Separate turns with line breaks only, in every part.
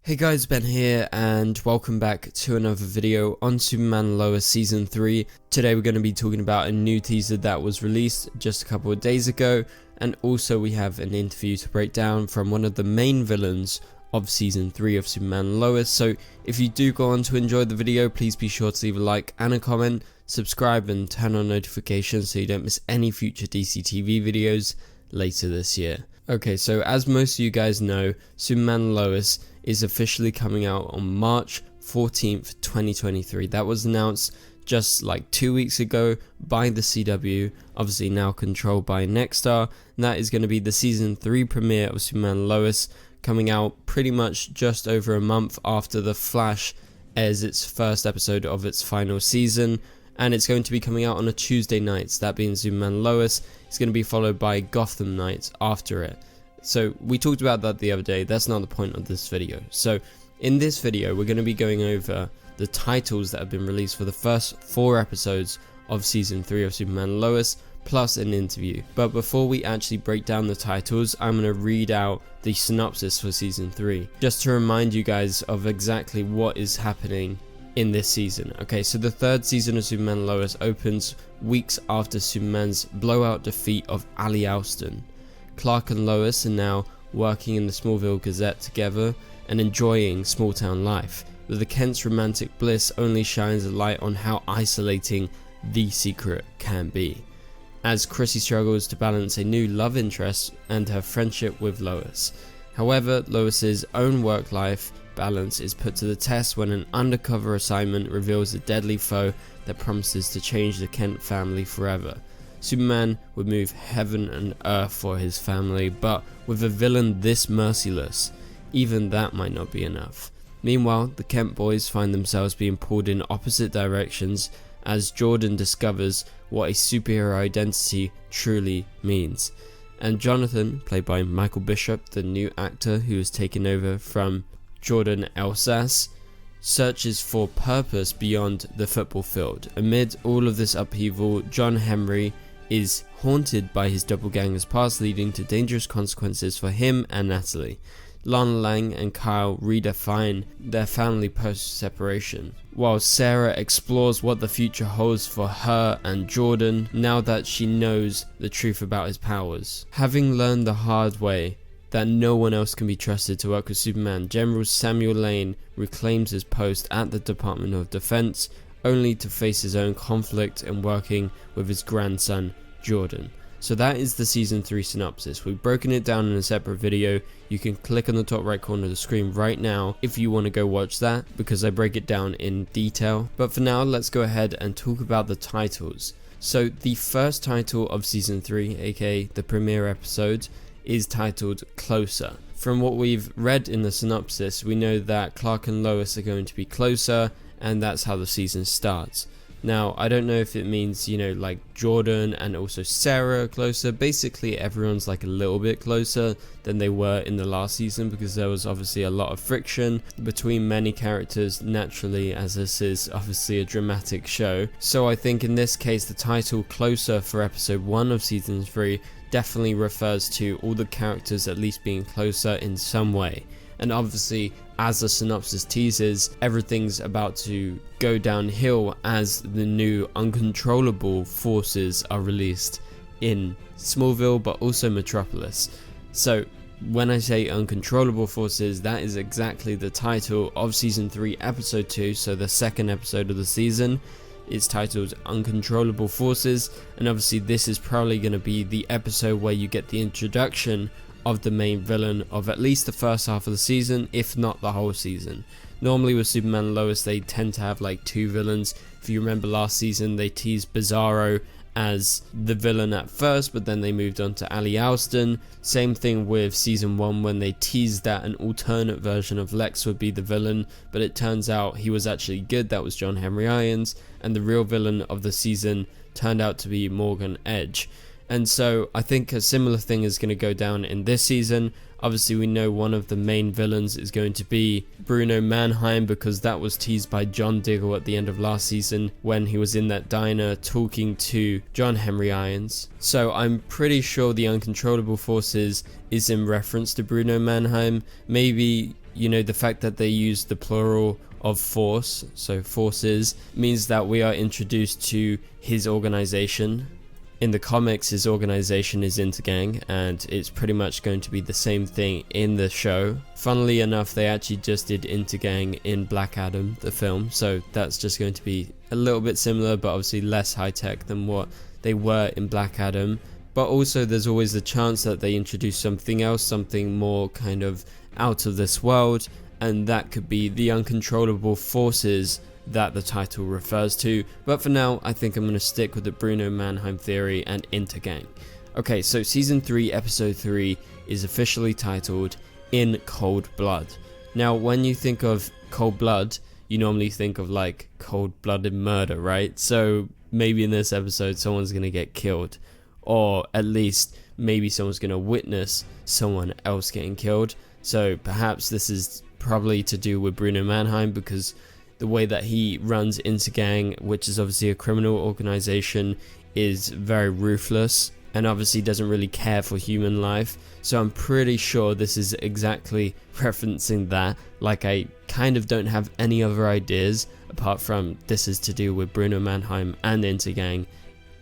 Hey guys, Ben here and welcome back to another video on Superman Lois Season 3. Today we're going to be talking about a new teaser that was released just a couple of days ago, and also we have an interview to break down from one of the main villains of Season 3 of Superman Lois. So if you do go on to enjoy the video, please be sure to leave a like and a comment, subscribe and turn on notifications so you don't miss any future DCTV videos later this year. Okay, so as most of you guys know, Superman Lois is officially coming out on March 14th, 2023. That was announced just like 2 weeks ago by the CW, obviously now controlled by Nexstar, and that is going to be the Season 3 premiere of Superman Lois, coming out pretty much just over a month after The Flash airs its first episode of its final season, and it's going to be coming out on a Tuesday night, so that being Superman Lois. It's going to be followed by Gotham Night after it. So we talked about that the other day. That's not the point of this video. So in this video we're going to be going over the titles that have been released for the first 4 episodes of Season 3 of Superman Lois, plus an interview. But before we actually break down the titles, I'm going to read out the synopsis for Season 3, just to remind you guys of exactly what is happening in this season. Okay, so the 3rd season of Superman Lois opens weeks after Superman's blowout defeat of Ali Alston. Clark and Lois are now working in the Smallville Gazette together and enjoying small town life, but the Kent's romantic bliss only shines a light on how isolating the secret can be, as Chrissy struggles to balance a new love interest and her friendship with Lois. However, Lois's own work life balance is put to the test when an undercover assignment reveals a deadly foe that promises to change the Kent family forever. Superman would move heaven and earth for his family, but with a villain this merciless, even that might not be enough. Meanwhile, the Kent boys find themselves being pulled in opposite directions as Jordan discovers what a superhero identity truly means. And Jonathan, played by Michael Bishop, the new actor who has taken over from Jordan Elsas, searches for purpose beyond the football field. Amid all of this upheaval, John Henry is haunted by his doppelganger's past, leading to dangerous consequences for him and Natalie. Lana Lang and Kyle redefine their family post-separation, while Sarah explores what the future holds for her and Jordan now that she knows the truth about his powers. Having learned the hard way that no one else can be trusted to work with Superman, General Samuel Lane reclaims his post at the Department of Defense, only to face his own conflict in working with his grandson, Jordan. So that is the Season 3 synopsis. We've broken it down in a separate video. You can click on the top right corner of the screen right now if you want to go watch that, because I break it down in detail. But for now, let's go ahead and talk about the titles. So the first title of Season 3, aka the premiere episode, is titled Closer. From what we've read in the synopsis, we know that Clark and Lois are going to be closer, and that's how the season starts. Now, I don't know if it means, like Jordan and also Sarah are closer. Basically, everyone's like a little bit closer than they were in the last season, because there was obviously a lot of friction between many characters, naturally, as this is obviously a dramatic show. So I think in this case, the title Closer for episode 1 of Season 3 definitely refers to all the characters at least being closer in some way. And obviously, as the synopsis teases, everything's about to go downhill as the new uncontrollable forces are released in Smallville, but also Metropolis. So when I say uncontrollable forces, that is exactly the title of Season 3 episode 2, so the second episode of the season. It's titled Uncontrollable Forces, and obviously this is probably going to be the episode where you get the introduction of the main villain of at least the first half of the season, if not the whole season. Normally with Superman and Lois, they tend to have like 2 villains. If you remember last season, they teased Bizarro as the villain at first, but then they moved on to Ali Alston. Same thing with Season 1 when they teased that an alternate version of Lex would be the villain, but it turns out he was actually good. That was John Henry Irons, and the real villain of the season turned out to be Morgan Edge. And so I think a similar thing is going to go down in this season. Obviously we know one of the main villains is going to be Bruno Mannheim, because that was teased by John Diggle at the end of last season when he was in that diner talking to John Henry Irons. So I'm pretty sure the Uncontrollable Forces is in reference to Bruno Mannheim. Maybe you know, the fact that they use the plural of force, so forces, means that we are introduced to his organization. In the comics, his organization is Intergang, and it's pretty much going to be the same thing in the show. Funnily enough, they actually just did Intergang in Black Adam, the film, so that's just going to be a little bit similar, but obviously less high-tech than what they were in Black Adam. But also there's always the chance that they introduce something else, something more kind of out of this world, and that could be the uncontrollable forces that the title refers to. But for now, I think I'm going to stick with the Bruno Mannheim theory and Intergang. Okay, so season 3 episode 3 is officially titled In Cold Blood. Now when you think of cold blood, you normally think of like cold-blooded murder, right? So maybe in this episode someone's going to get killed, or at least maybe someone's going to witness someone else getting killed. So perhaps this is probably to do with Bruno Mannheim, because the way that he runs Intergang, which is obviously a criminal organization, is very ruthless and obviously doesn't really care for human life. So I'm pretty sure this is exactly referencing that. Like, I kind of don't have any other ideas apart from this is to do with Bruno Mannheim and Intergang.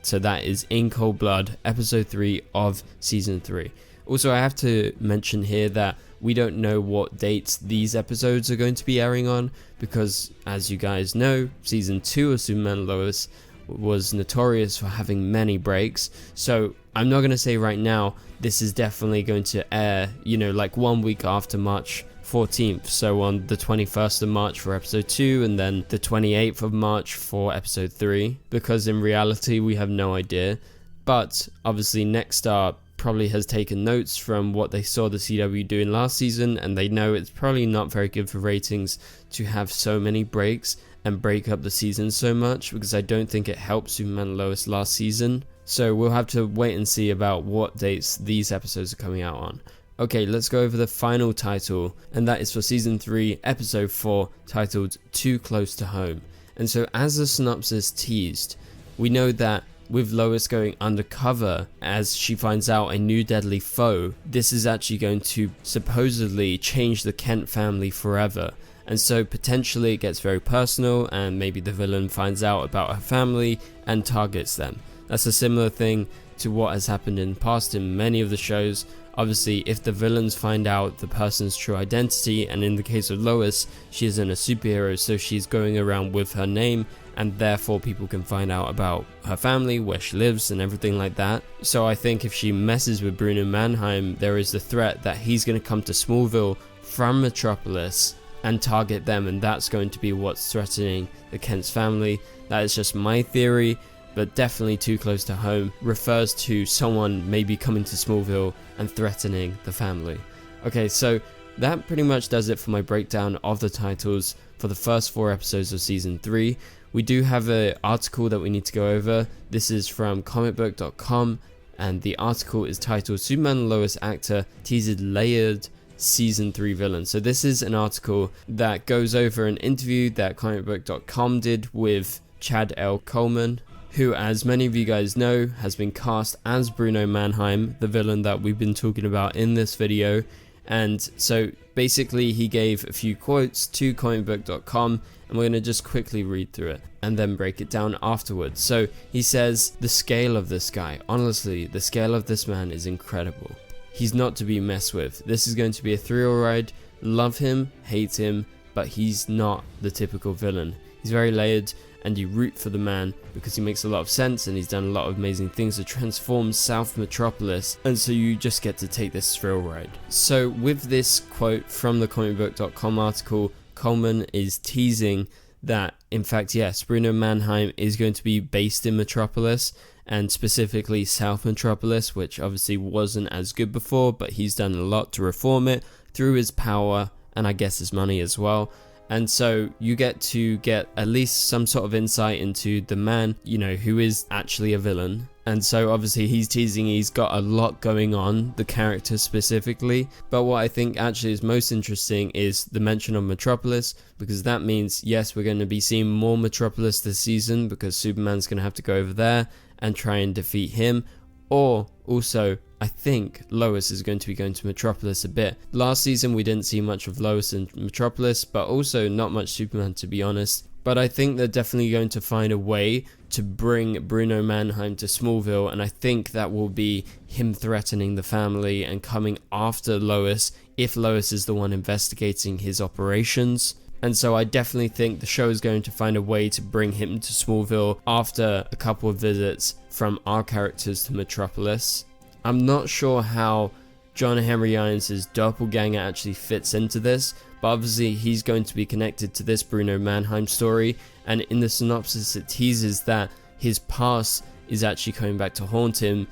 So that is In Cold Blood, episode 3 of season 3. Also, I have to mention here that we don't know what dates these episodes are going to be airing on, because as you guys know, season 2 of Superman and Lois was notorious for having many breaks. So I'm not going to say right now this is definitely going to air, you know, like 1 week after March 14th, so on the 21st of March for episode 2 and then the 28th of March for episode 3, because in reality we have no idea. But obviously Nexstar probably has taken notes from what they saw the CW doing last season, and they know it's probably not very good for ratings to have so many breaks and break up the season so much, because I don't think it helped Superman and Lois last season. So we'll have to wait and see about what dates these episodes are coming out on. Okay, let's go over the final title, and that is for season 3 episode 4, titled Too Close to Home. And so as the synopsis teased, we know that with Lois going undercover as she finds out a new deadly foe, this is actually going to supposedly change the Kent family forever. And so potentially it gets very personal, and maybe the villain finds out about her family and targets them. That's a similar thing to what has happened in the past in many of the shows. Obviously, if the villains find out the person's true identity, and in the case of Lois, she isn't a superhero, so she's going around with her name, and therefore people can find out about her family, where she lives, and everything like that. So I think if she messes with Bruno Mannheim, there is the threat that he's going to come to Smallville from Metropolis and target them, and that's going to be what's threatening the Kent's family. That is just my theory, but definitely Too Close to Home refers to someone maybe coming to Smallville and threatening the family. Okay, so that pretty much does it for my breakdown of the titles for the first 4 episodes of season 3. We do have an article that we need to go over. This is from comicbook.com, and the article is titled Superman and Lois actor teased layered season 3 villain. So this is an article that goes over an interview that comicbook.com did with Chad L. Coleman, who, as many of you guys know, has been cast as Bruno Mannheim, the villain that we've been talking about in this video. And so basically he gave a few quotes to comicbook.com, and we're going to just quickly read through it and then break it down afterwards. So he says, "The scale of this guy, honestly, the scale of this man is incredible. He's not to be messed with. This is going to be a thrill ride. Love him, hate him, but he's not the typical villain. He's very layered, and you root for the man because he makes a lot of sense, and he's done a lot of amazing things to transform South Metropolis, and so you just get to take this thrill ride." So with this quote from the comicbook.com article, Coleman is teasing that, in fact, yes, Bruno Mannheim is going to be based in Metropolis, and specifically South Metropolis, which obviously wasn't as good before, but he's done a lot to reform it through his power and I guess his money as well. And so you get to get at least some sort of insight into the man, you know, who is actually a villain. And so obviously he's teasing he's got a lot going on, the character specifically. But what I think actually is most interesting is the mention of Metropolis, because that means, yes, we're going to be seeing more Metropolis this season, because Superman's going to have to go over there and try and defeat him. Or also, I think Lois is going to be going to Metropolis a bit. Last season we didn't see much of Lois in Metropolis, but also not much Superman, to be honest. But I think they're definitely going to find a way to bring Bruno Mannheim to Smallville, and I think that will be him threatening the family and coming after Lois if Lois is the one investigating his operations. And so I definitely think the show is going to find a way to bring him to Smallville after a couple of visits from our characters to Metropolis. I'm not sure how John Henry Irons' doppelganger actually fits into this, but obviously he's going to be connected to this Bruno Mannheim story, and in the synopsis it teases that his past is actually coming back to haunt him,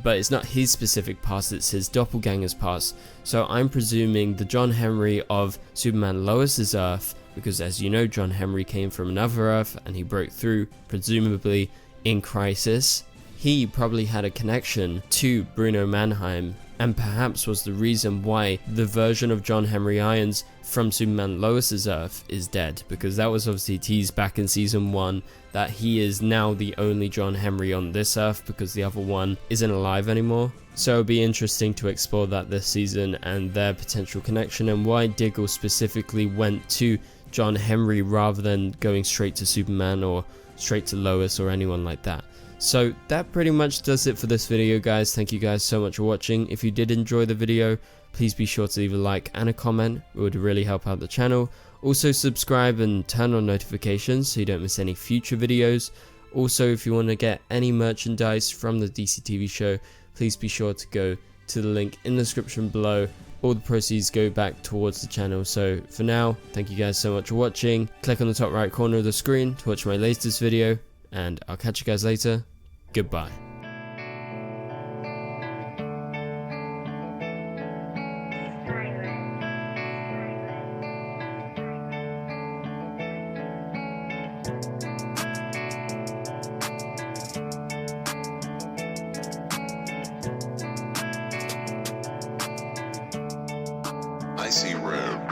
but it's not his specific past, it's his doppelganger's past. So I'm presuming the John Henry of Superman Lois's Earth, because as you know, John Henry came from another Earth and he broke through, presumably in Crisis. He probably had a connection to Bruno Mannheim, and perhaps was the reason why the version of John Henry Irons from Superman Lois's Earth is dead, because that was obviously teased back in season 1 that he is now the only John Henry on this Earth because the other one isn't alive anymore. So it'll be interesting to explore that this season and their potential connection, and why Diggle specifically went to John Henry rather than going straight to Superman or straight to Lois or anyone like that. So that pretty much does it for this video, guys. Thank you guys so much for watching. If you did enjoy the video, please be sure to leave a like and a comment. It would really help out the channel. Also subscribe and turn on notifications so you don't miss any future videos. Also, if you want to get any merchandise from the DCTV show, please be sure to go to the link in the description below. All the proceeds go back towards the channel. So for now, thank you guys so much for watching. Click on the top right corner of the screen to watch my latest video, and I'll catch you guys later. Goodbye.
I see red.